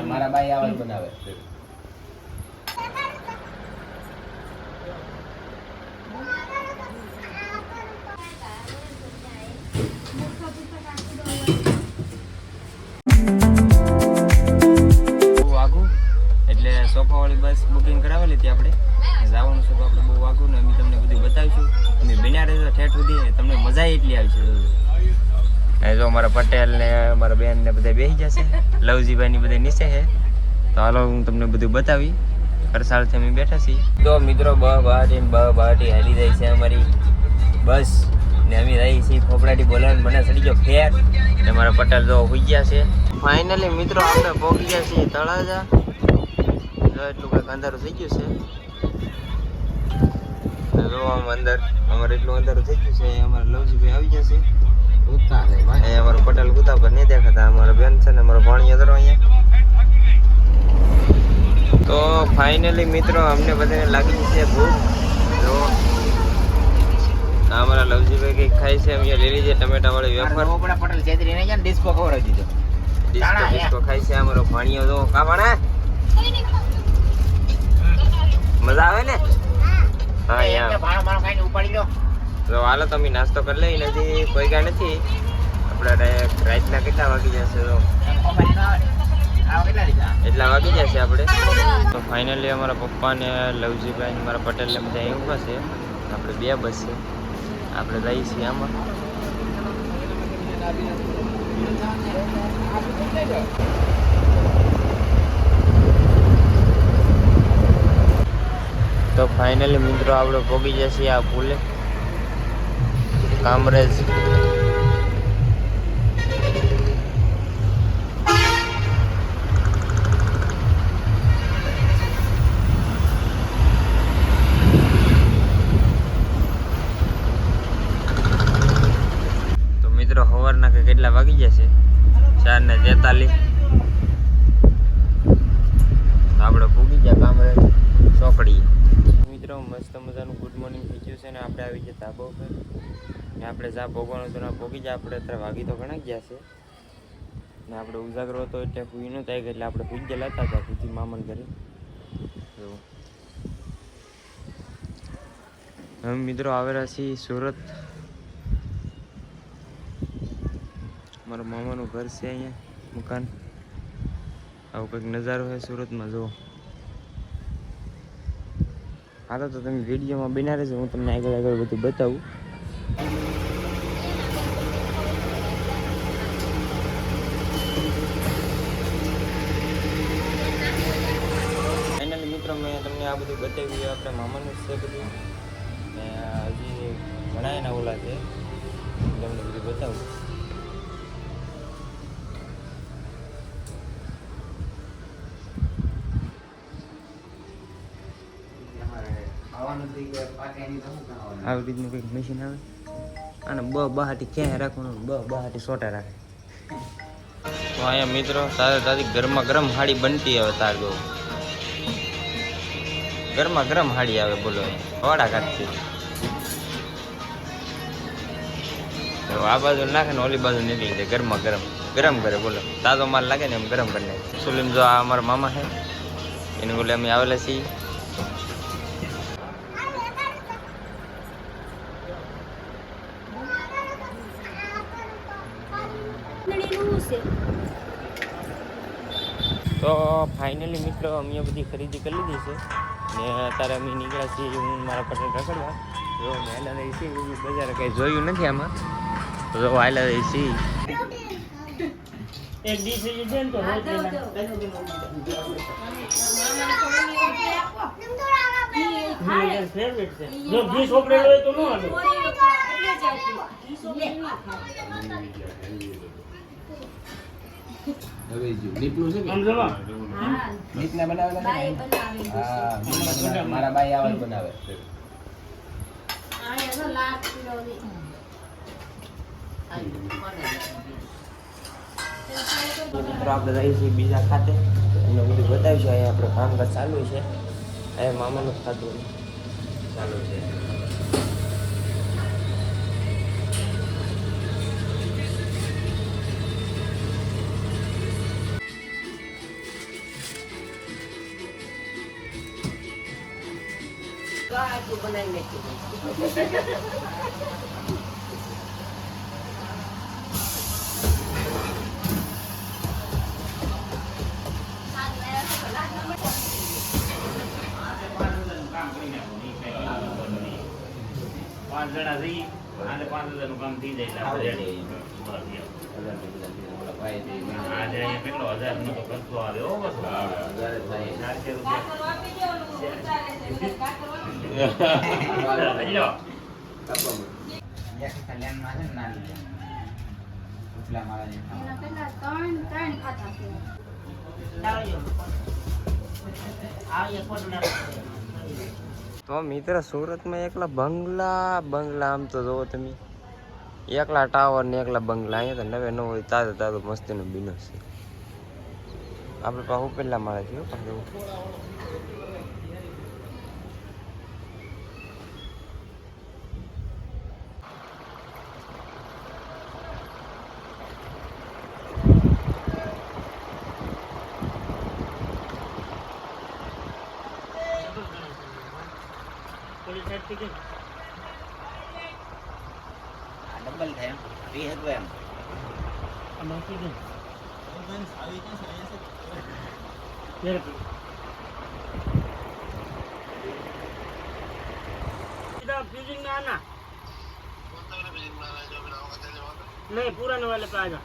મારા બાઈ આવે બનાવે. સોફાવાળી બસ બુકિંગ કરાવેલી હતી આપણે જવાનું છે તો આપણે બહુ વાગું ને અમે તમને બધું બતાવીશું. અમે બન્યા રહેજો ઠેઠ સુધી, તમને મજા એટલી આવશે. જો અમારા પટેલ ને અમારા બેન ને બધા બેસી જશે, લવજીભાઈ ની બધા નીચે છે. તો હાલો હું તમને બધું બતાવી. કરસાળથી અમે બેઠા છીએ. તો મિત્રો બહાટી હાલી જાય છે અમારી બસ ને અમે રહી છીએ ફોફડાટી બોલાવીને મને સડી ગયો ફેર ને અમારા પટેલ જો હોઈ ગયા છે. ફાઇનલી મિત્રો આપણે પહોંચી ગયા છીએ તળાજા. એટલું કંઈક અંધારું થઈ ગયું છે. જો આમ અંદર અમારે એટલું અંધારું થઈ ગયું છે. અમારા લવજીભાઈ આવી ગયા છે. અહીંયા અમારો પટેલ કુતા પર નહીં દેખાતા. અમારા બેન છે ને અમારો ભાણિયો ધરો અહીંયા. તો ફાઇનલી મિત્રો અમને બધાને લાગી છે ભૂખ. જો અમારા લવજીભાઈ કંઈક ખાય છે. અમે લઈ લીધી ટમેટા વાળી વેફર. પટેલ છેતરી નહીં જાય ડિસ્કો ખવડાવી દીધો. ડિસ્કો ખાય છે અમારો ભાણિયો. જો કા ભાણા મજા આવે ને? હા યાર ભાણો ખાઈને ઉપાડી લો. તો હાલો તમે નાસ્તો કરી લઈ. નથી કોઈ કાંઈ નથી. આપણે રાતના કેટલા વાગી જશે? તો એટલા વાગી જશે આપણે. તો ફાઇનલી અમારા પપ્પા ને લવજીભાઈ ને મારા પટેલ ને બધા અહીં ઊભા છે. આપણે બે બસ છે. આપણે જઈએ છીએ આમાં. તો ફાઇનલી મિત્રો આપણે પહોંચી જશે આ પુલે કામરેજ. તો મિત્રો સવારના કે કેટલા વાગી જશે? 4:43. આપણે પૂગી ગયા કામરેજ ચોકડી. મિત્રો મસ્ત મજાનું ગુડ મોર્નિંગ થઈ ગયું છે ને આપણે આવી ગયા ધાબા ઉપર ને આપણે જ્યાં ભોગવાનું હતું ના ભોગી જાય. આપણે અત્યારે વાગી તો ઘણા ગયા છે ને આપણે ઉજાગરો હતો એટલે ફૂઈ ન થાય એટલે આપણે ફૂઈ ગયેલા હતા ફૂથી મામન ઘરે. હવે મિત્રો આવેલા છીએ સુરત. મારા મામાનું ઘર છે અહીંયા મકાન. આવું કંઈક નજારો છે સુરતમાં. જુઓ હાલો તો તમે વિડીયોમાં બના રહેજો. હું તમને આગળ બધું બતાવું. ફાઇનલી મિત્રો મેં તમને આ બધું બતાવ્યું. આપણે મામાનું છે બધું ને હજી ઘણા એના ઓલા છે. તમને બધું બતાવું. આવી રીતનું કંઈક મશીન આવે અને બહાટી ક્યાંય રાખવાનું, બહાટી સોટા રાખે. તો અહીંયા મિત્રો તાજી ગરમા ગરમ હાડી બનતી આવે. તાર જો ગરમા ગરમ હાડી આવે. બોલો વાડા કાઢતી. આ બાજુ નાખે ને ઓલી બાજુ નીકળી જાય. ગરમા ગરમ કરે. બોલો તાજો માલ લાગે ને એમ ગરમ કરી નાખે. સુલીમ જો આ અમારા મામા છે એને બોલે અમે આવેલા છીએ. તો ફાઇનલી મિત્રો અમે બધી ખરીદી કરી લીધી છે ને અત્યારે અમે નીકળ્યા છીએ હું મારા પટેલ રખડવા. જો હાલા રહી છે બજાર કંઈ જોયું નથી આમાં. તો હાલા રહી છે એક ડીશ છે ને તો ફેવરેટ છે. જો ડીશ ઓપરેટ હોય તો નો હાલે. હવે જો લીપનું છે કે સમજવા હા લીપના બનાવેલા બાઈ બનાવે. હા મારા બાઈ આવે બનાવે. આ એનો લાખ કિલો ની મિત્રો આપણે જઈએ છીએ બીજા ખાતે. તમને બધું બતાવીશું. અહીંયા આપણે કામકાજ ચાલુ છે. અહીંયા મામાનું ખાતું ચાલુ છે. પાંચ જણા જઈએ અને 5,000 નું કામ થઈ જાય આજે અહીંયા કેટલો 1,000 નો તો ખર્ચો આવે હો બસ 4,000 તો મિત્ર સુરતમાં એકલા બંગલા આમ તો જોવો તમે, એકલા ટાવર ને એકલા બંગલા. અહીંયા તો નવે ન હોય તાજો મસ્તીનો બીનો છે. આપણે પાસે ઉપરલા માળે છે પણ ડબલ થાય 20 એમ नहीं पुराने वाले पे आ जा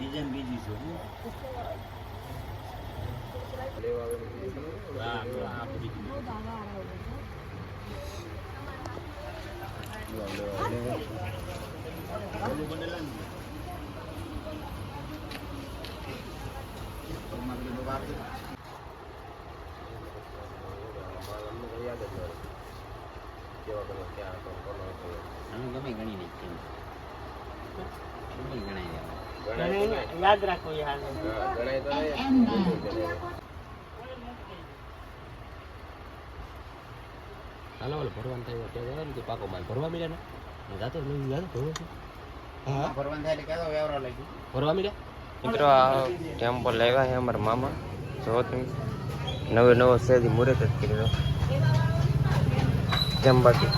डिजाइन बीजी છે ગમે ગણી નહીં याद रखो ये हाल હાલો ઓલો ભરવાન થાય ત્યાં ને પાકો માલ ભરવા મળ્યા ને જાતો નહીં જાતો ભરવા છે. હા ભરવાન થાય એટલે કેતો વ્યવહાર લાગી ભરવા મળ્યા મિત્રો આ ટેમ્પો લેવા છે અમારા મામા. જો તમે નવો શેરી મુહૂર્ત જ કર્યો જેમ બાકી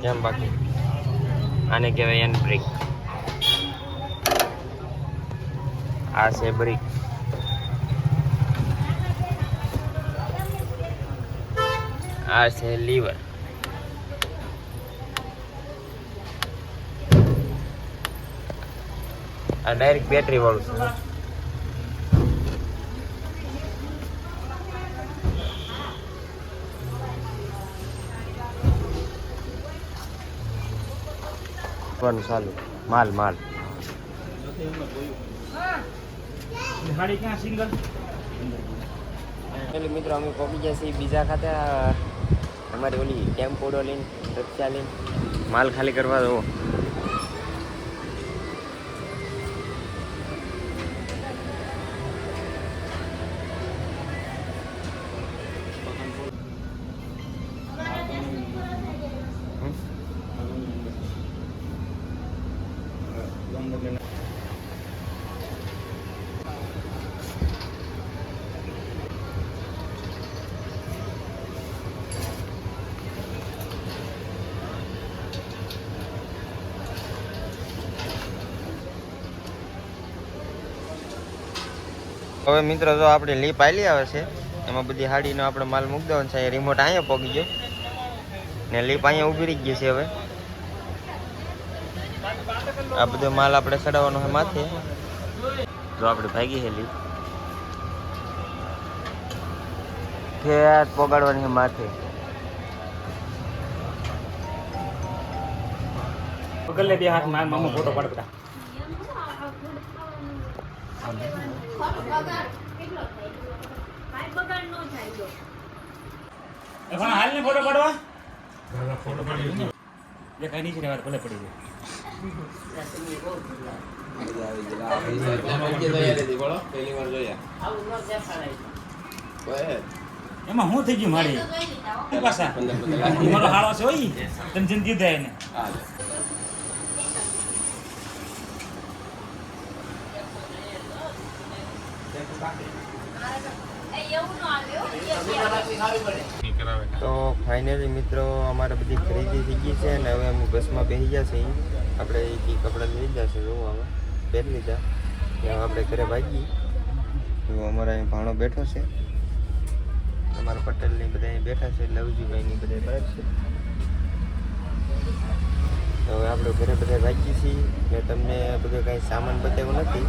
જેમ બાકી આને કહેવાય એન બ્રેક. આ છે બ્રેક. આ છે લીવર. આ ડાયરેક્ટ બેટરી વાળું છે. ચાલુ માલ ગાડી ક્યાં સિંગલ એટલે મિત્રો અમે પહોંચી ગયા છીએ બીજા ખાતે. અમારી ઓલી ટેમ્પોડો લઈને રક્ષા લઈને માલ ખાલી કરવા દો. હવે મિત્રો જો આપણે લીપ આલી આવે છે એમાં બધી હાડીનો આપણે માલ મૂકી દેવાનો છે. રિમોટ અહીંયા પગી ગયો ને લીપ અહીંયા ઊભી રહી ગઈ છે. હવે આ બધો માલ આપણે ચડાવવાનો છે માથે. જો આપણે ભાગી છે લીપ. ખેત પોગાડવાની છે માથે. પકડ લે બે હાથ માં મામા ફોટો પાડ બધા એ પણ હાલ ને ફોટો પાડવા ફોટો પાડી જે કઈ નીચે રહેવા ભલે પડી જાય એમાં હું થઈ ગયું મારી એ પાછા મારો હાળો છે હોય તમે જિંદગી દે એને તો ફાઇનલી મિત્રો અમારે બધી ખરીદી થઈ ગઈ છે અને હવે અમે બસમાં બેસી જશે. આપણે એ કપડાં લઈ જશે જોવું અમે પહેરી લીધા ત્યાં આપણે ઘરે ભાગી. તો અમારા અહીં ભાણો બેઠો છે, અમારા પટેલની બધા અહીં બેઠા છે, લવજીભાઈની બધા બરાબર છે. તો હવે આપણે ઘરે બધા ભાગીએ છીએ. મેં તમને બધો કાંઈ સામાન બતાવ્યો નથી,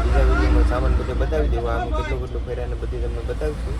બીજા વિડીયોમાં સામાન બધો બતાવી દેવો. આમ કેટલું ફેર્યા ને બધી તમને બતાવીશું.